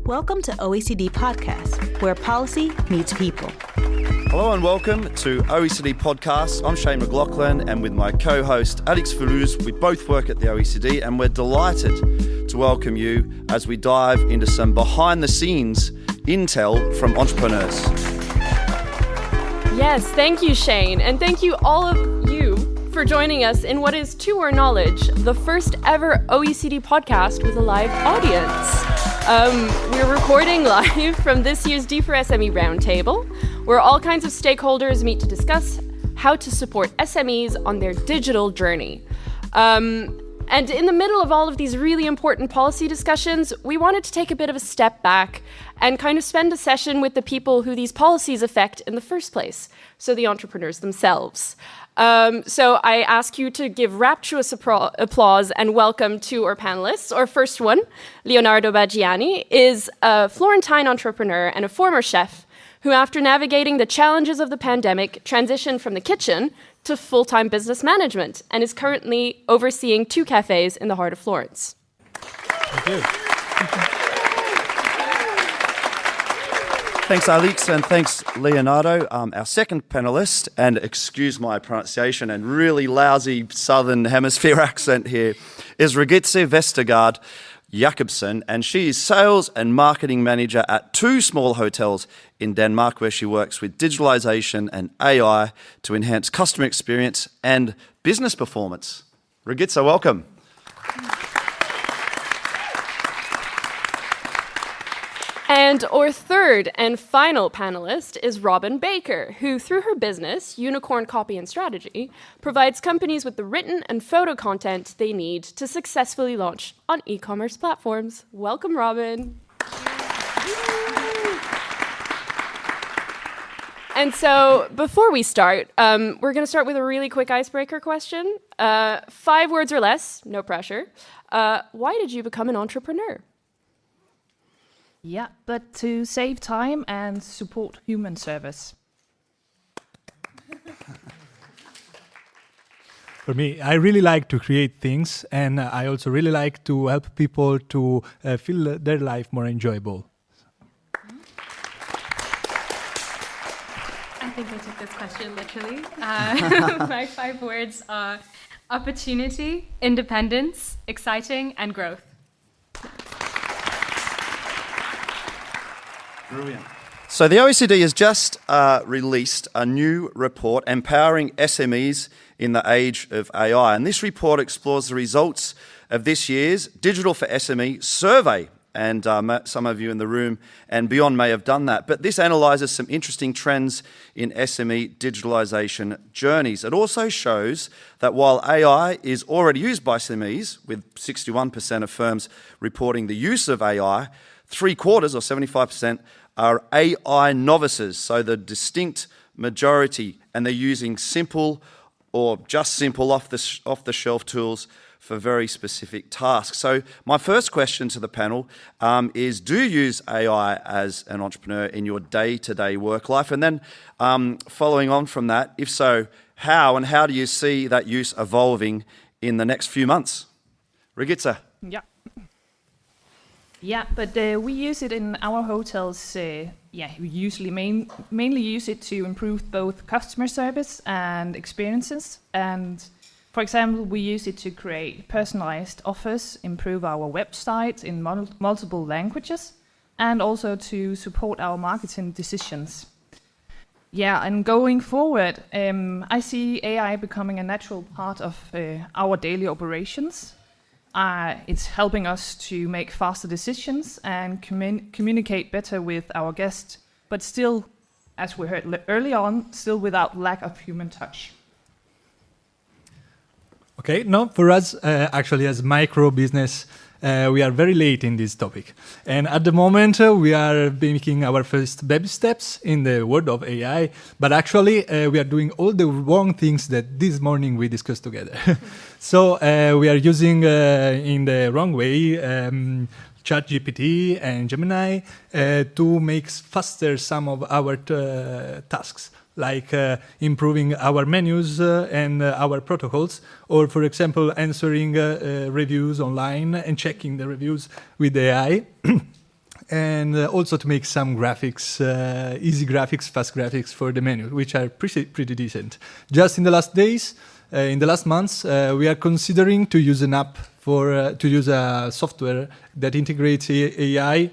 Welcome to OECD Podcast, where policy meets people. Hello and welcome to OECD Podcast. I'm Shayne MacLachlan, and with my co-host Alix Philouze, we both work at the OECD, and we're delighted to welcome you as we dive into some behind-the-scenes intel from entrepreneurs. Yes, thank you, Shayne, and thank you all of you for joining us in what is, to our knowledge, the first ever OECD podcast with a live audience. We're recording live from this year's D4SME Roundtable, where all kinds of stakeholders meet to discuss how to support SMEs on their digital journey. And in the middle of all of these really important policy discussions, we wanted to take a bit of a step back and kind of spend a session with the people who these policies affect in the first place, so the entrepreneurs themselves. So I ask you to give rapturous applause and welcome to our panelists. Our first one, Leonardo Baggiani, is a Florentine entrepreneur and a former chef who, after navigating the challenges of the pandemic, transitioned from the kitchen to full-time business management and is currently overseeing 2 cafes in the heart of Florence. Thank you. Thanks, Alix, and thanks, Leonardo. Our second panelist, and excuse my pronunciation and really lousy Southern Hemisphere accent here, is Regitze Vestergaard Jacobsen, and she is sales and marketing manager at 2 small hotels in Denmark, where she works with digitalization and AI to enhance customer experience and business performance. Regitze, welcome. And our third and final panelist is Robyn Baker, who, through her business, Unicorn Copy and Strategy, provides companies with the written and photo content they need to successfully launch on e-commerce platforms. Welcome, Robyn. And so, before we start, we're going to start with a really quick icebreaker question. 5 words or less, no pressure. Why did you become an entrepreneur? Yeah, but to save time and support human service. For me, I really like to create things, and I also really like to help people to feel their life more enjoyable. I think I took this question literally. My 5 words are opportunity, independence, exciting, and growth. Brilliant. So the OECD has just released a new report, Empowering SMEs in the Age of AI. And this report explores the results of this year's Digital for SME survey. And some of you in the room and beyond may have done that. But this analyses some interesting trends in SME digitalisation journeys. It also shows that while AI is already used by SMEs, with 61% of firms reporting the use of AI, 3/4 or 75% are AI novices, so the distinct majority, and they're using simple or just simple off-the-shelf tools for very specific tasks. So my first question to the panel is, do you use AI as an entrepreneur in your day-to-day work life? And then following on from that, if so, how, and how do you see that use evolving in the next few months? Regitze. Yeah, but we use it in our hotels. We usually mainly use it to improve both customer service and experiences. And for example, we use it to create personalized offers, improve our website in multiple languages, and also to support our marketing decisions. Yeah, and going forward, I see AI becoming a natural part of our daily operations. It's helping us to make faster decisions and communicate better with our guests, but still, as we heard early on, still without lack of human touch. Okay, no, for us, actually, as micro business, we are very late in this topic. And at the moment, we are making our first baby steps in the world of AI. But actually, we are doing all the wrong things that this morning we discussed together. So we are using in the wrong way ChatGPT and Gemini to make faster some of our tasks, like improving our menus and our protocols, or, for example, answering reviews online and checking the reviews with AI. and also to make some graphics, easy graphics, fast graphics for the menu, which are pretty decent. Just in the last days, in the last months, we are considering to use an app to use a software that integrates AI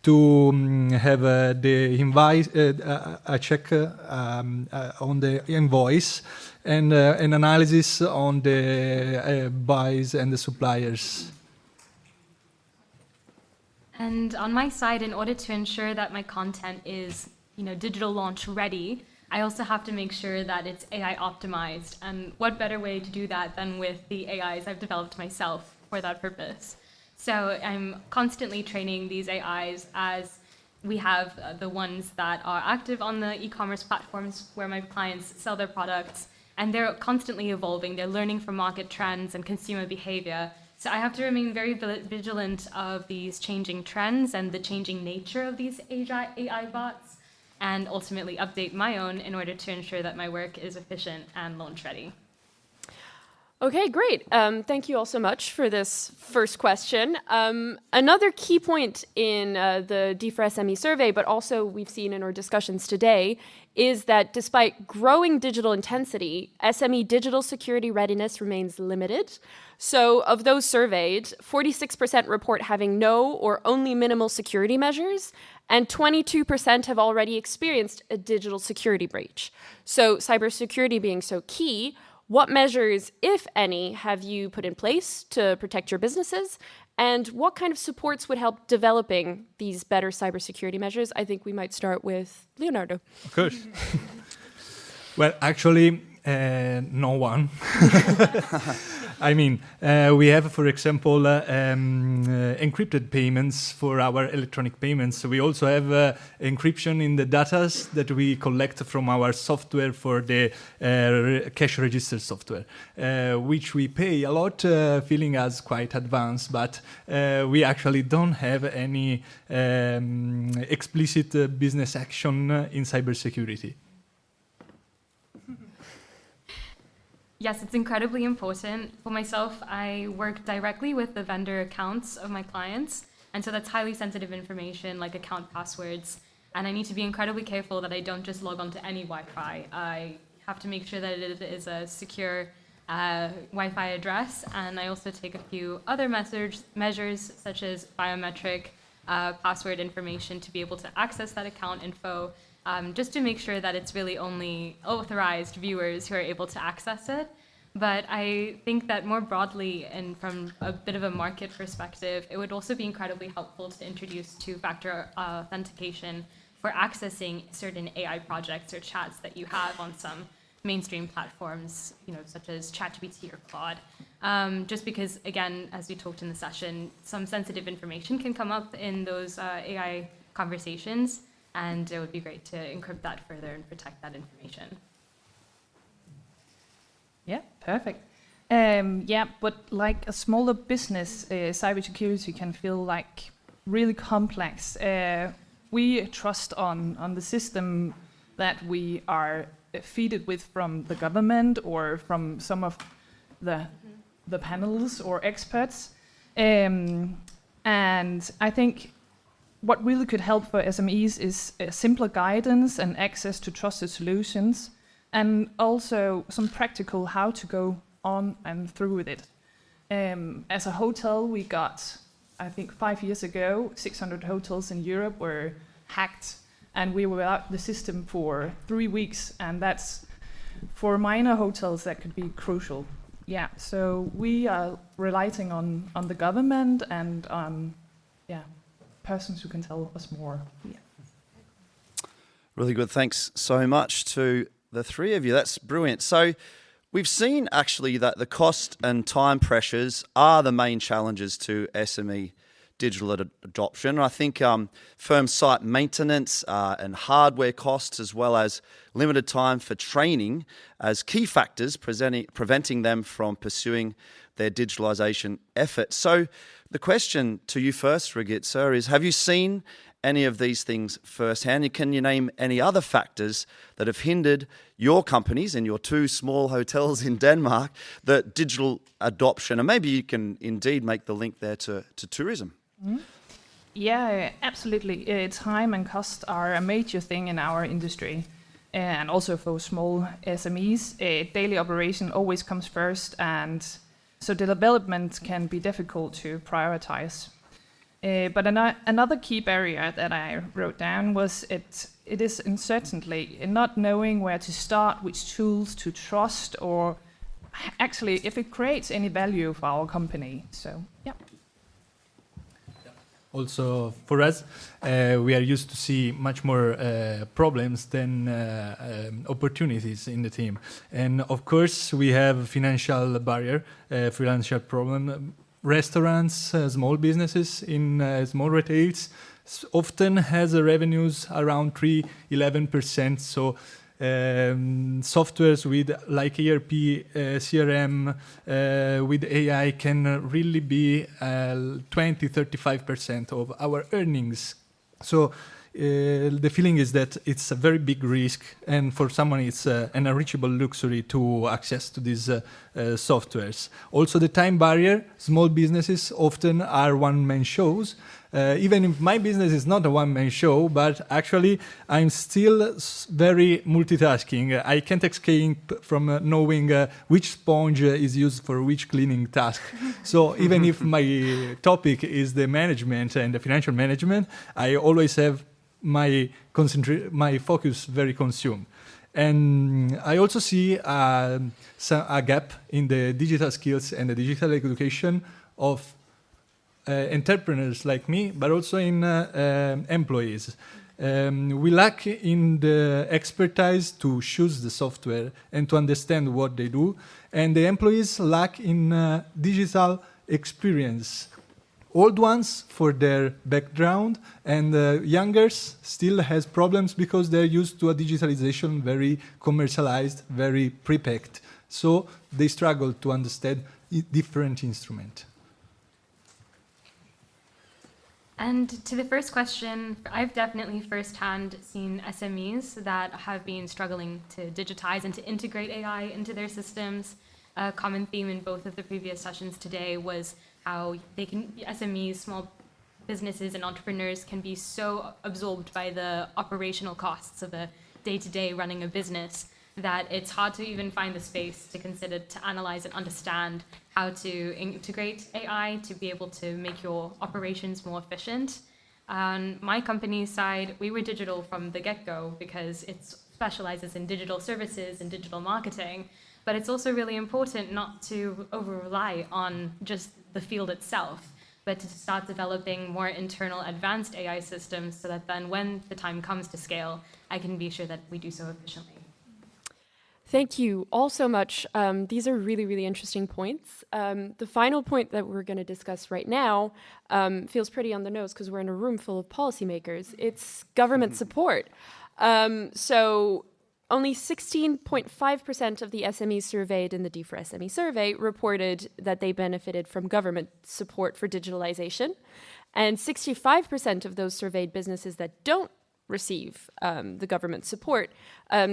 to have the invoice, a check on the invoice, and an analysis on the buys and the suppliers. And on my side, in order to ensure that my content is, digital launch ready, I also have to make sure that it's AI optimized. And what better way to do that than with the AIs I've developed myself for that purpose? So I'm constantly training these AIs as we have the ones that are active on the e-commerce platforms where my clients sell their products, and they're constantly evolving. They're learning from market trends and consumer behavior. So I have to remain very vigilant of these changing trends and the changing nature of these AI bots, and ultimately update my own in order to ensure that my work is efficient and launch ready. Okay, great. Thank you all so much for this first question. Another key point in the D4SME survey, but also we've seen in our discussions today, is that despite growing digital intensity, SME digital security readiness remains limited. So of those surveyed, 46% report having no or only minimal security measures, and 22% have already experienced a digital security breach. So cybersecurity being so key, what measures, if any, have you put in place to protect your businesses? And what kind of supports would help developing these better cybersecurity measures? I think we might start with Leonardo. Of course. Well, actually, no one. I mean, we have, for example, encrypted payments for our electronic payments. We also have encryption in the data that we collect from our software for the cash register software, which we pay a lot, feeling as quite advanced, but we actually don't have any explicit business action in cybersecurity. Yes, it's incredibly important. For myself, I work directly with the vendor accounts of my clients, and so that's highly sensitive information like account passwords, and I need to be incredibly careful that I don't just log on to any Wi-Fi. I have to make sure that it is a secure Wi-Fi address, and I also take a few other measures such as biometric password information to be able to access that account info, just to make sure that it's really only authorized viewers who are able to access it. But I think that more broadly, and from a bit of a market perspective, it would also be incredibly helpful to introduce two-factor authentication for accessing certain AI projects or chats that you have on some mainstream platforms, such as ChatGPT or Claude. Just because, again, as we talked in the session, some sensitive information can come up in those AI conversations, and it would be great to encrypt that further and protect that information. Yeah, perfect. But like a smaller business, cybersecurity can feel like really complex. We trust on the system that we are feeded with from the government or from some of the panels or experts. And I think what really could help for SMEs is simpler guidance and access to trusted solutions, and also some practical how to go on and through with it. As a hotel, we got, I think 5 years ago, 600 hotels in Europe were hacked, and we were without the system for 3 weeks, and that's, for minor hotels, that could be crucial. Yeah, so we are relying on the government and on, persons who can tell us more. Yeah. Really good. Thanks so much to the three of you. That's brilliant. So we've seen actually that the cost and time pressures are the main challenges to SME digital adoption. I think firm site maintenance and hardware costs, as well as limited time for training, as key factors preventing them from pursuing their digitalisation efforts. So the question to you first, Regitze, is have you seen any of these things firsthand? And can you name any other factors that have hindered your companies and your 2 small hotels in Denmark, the digital adoption? And maybe you can indeed make the link there to tourism. Yeah, absolutely. Time and cost are a major thing in our industry. And also for small SMEs, daily operation always comes first, and so development can be difficult to prioritize. But another key barrier that I wrote down was it is uncertainty, in not knowing where to start, which tools to trust, or actually if it creates any value for our company. So, yeah. Also, for us, we are used to see much more problems than opportunities in the team. And of course, we have financial barrier, financial problem. Restaurants, small businesses in small retails often has revenues around 3-11%. So softwares with like ERP, CRM, with AI can really be 20-35% of our earnings. So the feeling is that it's a very big risk, and for someone it's an unreachable luxury to access to these softwares. Also the time barrier, small businesses often are one-man shows. Even if my business is not a one-man show, but actually I'm still very multitasking. I can't escape from knowing which sponge is used for which cleaning task. So even if my topic is the management and the financial management, I always have my focus very consumed. And I also see a gap in the digital skills and the digital education of entrepreneurs like me, but also in employees. We lack in the expertise to choose the software and to understand what they do, and the employees lack in digital experience. Old ones for their background, and youngers still has problems because they're used to a digitalization very commercialized, very pre-packed. So they struggle to understand different instruments. And to the first question, I've definitely firsthand seen SMEs that have been struggling to digitize and to integrate AI into their systems. A common theme in both of the previous sessions today was how SMEs, small businesses and entrepreneurs can be so absorbed by the operational costs of the day-to-day running a business that it's hard to even find the space to consider, to analyze and understand how to integrate AI to be able to make your operations more efficient. On my company's side, we were digital from the get-go because it specializes in digital services and digital marketing, but it's also really important not to over-rely on just the field itself, but to start developing more internal advanced AI systems so that then when the time comes to scale, I can be sure that we do so efficiently. Thank you all so much. These are really, really interesting points. The final point that we're going to discuss right now feels pretty on the nose because we're in a room full of policymakers. It's government support. So only 16.5% of the SMEs surveyed in the D4SME survey reported that they benefited from government support for digitalization. And 65% of those surveyed businesses that don't receive the government support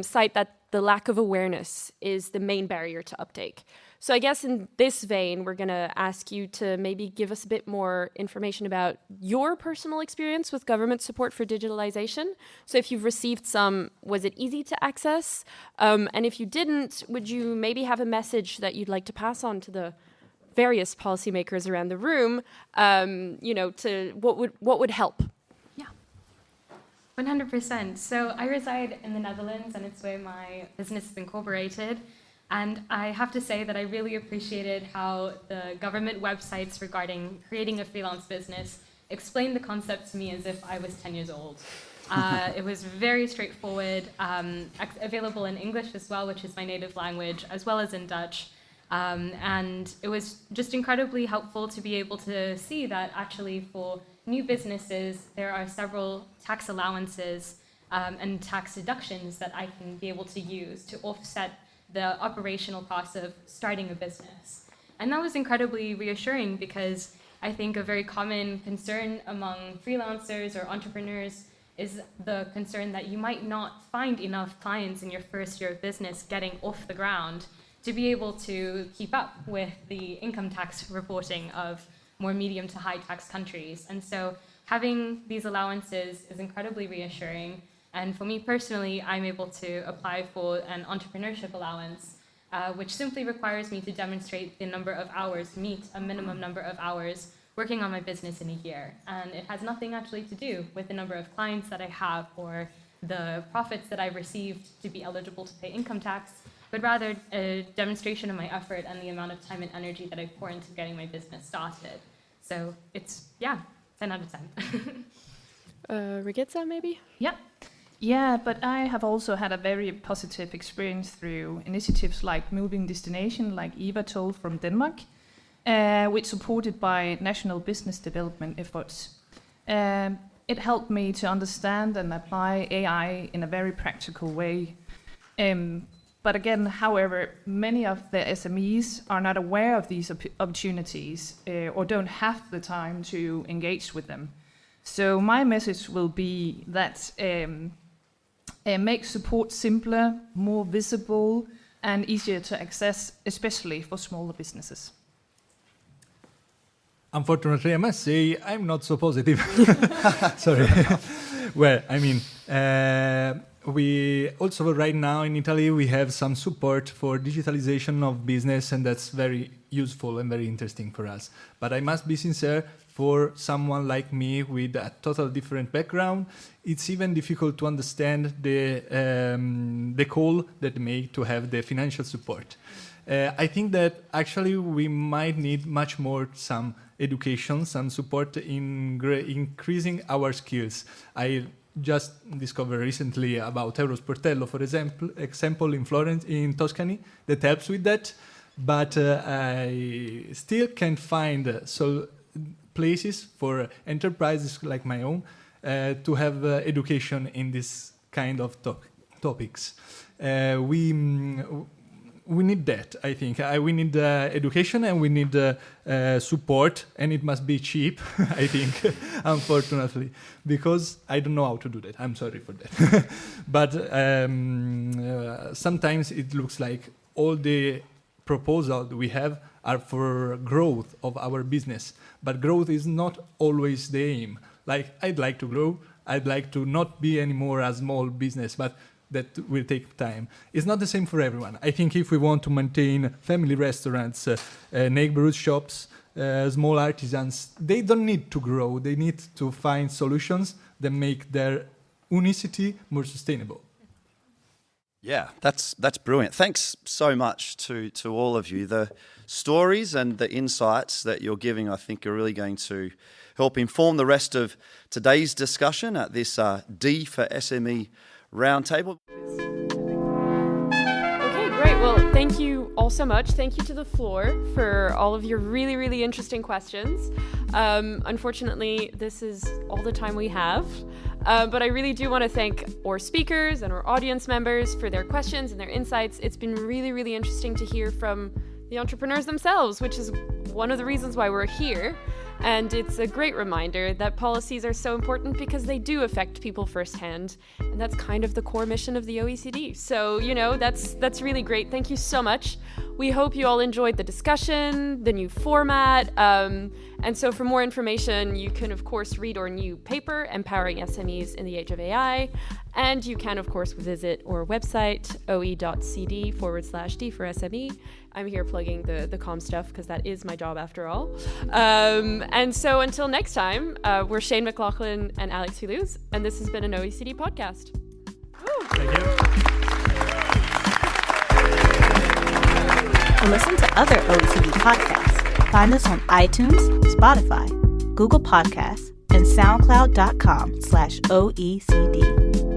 cite that the lack of awareness is the main barrier to uptake. So I guess in this vein, we're going to ask you to maybe give us a bit more information about your personal experience with government support for digitalization. So if you've received some, was it easy to access? And if you didn't, would you maybe have a message that you'd like to pass on to the various policymakers around the room, to what would help? 100%. So I reside in the Netherlands, and it's where my business is incorporated. And I have to say that I really appreciated how the government websites regarding creating a freelance business explained the concept to me as if I was 10 years old. It was very straightforward, available in English as well, which is my native language, as well as in Dutch. And it was just incredibly helpful to be able to see that actually for new businesses, there are several tax allowances and tax deductions that I can be able to use to offset the operational costs of starting a business. And that was incredibly reassuring because I think a very common concern among freelancers or entrepreneurs is the concern that you might not find enough clients in your first year of business getting off the ground to be able to keep up with the income tax reporting of more medium to high tax countries. And so having these allowances is incredibly reassuring. And for me personally, I'm able to apply for an entrepreneurship allowance, which simply requires me to demonstrate the number of hours, meet a minimum number of hours working on my business in a year. And it has nothing actually to do with the number of clients that I have or the profits that I've received to be eligible to pay income tax, but rather a demonstration of my effort and the amount of time and energy that I pour into getting my business started. So it's, 10 out of 10. Regitze, maybe? Yeah, but I have also had a very positive experience through initiatives like Moving Destination, like Eva told from Denmark, which supported by national business development efforts. It helped me to understand and apply AI in a very practical way. But again, however, many of the SMEs are not aware of these opportunities or don't have the time to engage with them. So my message will be that make support simpler, more visible, and easier to access, especially for smaller businesses. Unfortunately, I must say I'm not so positive. Sorry. Well, I mean, we also right now in Italy, we have some support for digitalization of business, and that's very useful and very interesting for us. But I must be sincere, for someone like me with a total different background, it's even difficult to understand the call that make to have the financial support. I think that actually we might need much more some education, some support in increasing our skills. I just discovered recently about Euro Sportello, for example, in Florence, in Tuscany, that helps with that. But I still can't find places for enterprises like my own to have education in this kind of topics. We need that, I think. We need education and we need support, and it must be cheap, I think, unfortunately, because I don't know how to do that. I'm sorry for that. But sometimes it looks like all the proposals we have are for growth of our business. But growth is not always the aim. Like, I'd like to grow. I'd like to not be anymore a small business, but that will take time. It's not the same for everyone. I think if we want to maintain family restaurants, neighborhood shops, small artisans, they don't need to grow. They need to find solutions that make their unicity more sustainable. Yeah, that's brilliant. Thanks so much to all of you. The stories and the insights that you're giving, I think, are really going to help inform the rest of today's discussion at this D for SME Roundtable. Okay, great. Well, thank you all so much. Thank you to the floor for all of your really, really interesting questions. Unfortunately, this is all the time we have. But I really do want to thank our speakers and our audience members for their questions and their insights. It's been really, really interesting to hear from the entrepreneurs themselves, which is one of the reasons why we're here. And it's a great reminder that policies are so important because they do affect people firsthand. And that's kind of the core mission of the OECD. So, that's really great. Thank you so much. We hope you all enjoyed the discussion, the new format. And so for more information, you can, of course, read our new paper, Empowering SMEs in the Age of AI. And you can, of course, visit our website, oe.cd/D for SME. I'm here plugging the comm stuff because that is my job after all. And so until next time, we're Shayne, MacLachlan, and Alix Philouze, and this has been an OECD podcast. Woo. Thank you. To listen to other OECD podcasts, find us on iTunes, Spotify, Google Podcasts, and SoundCloud.com/OECD.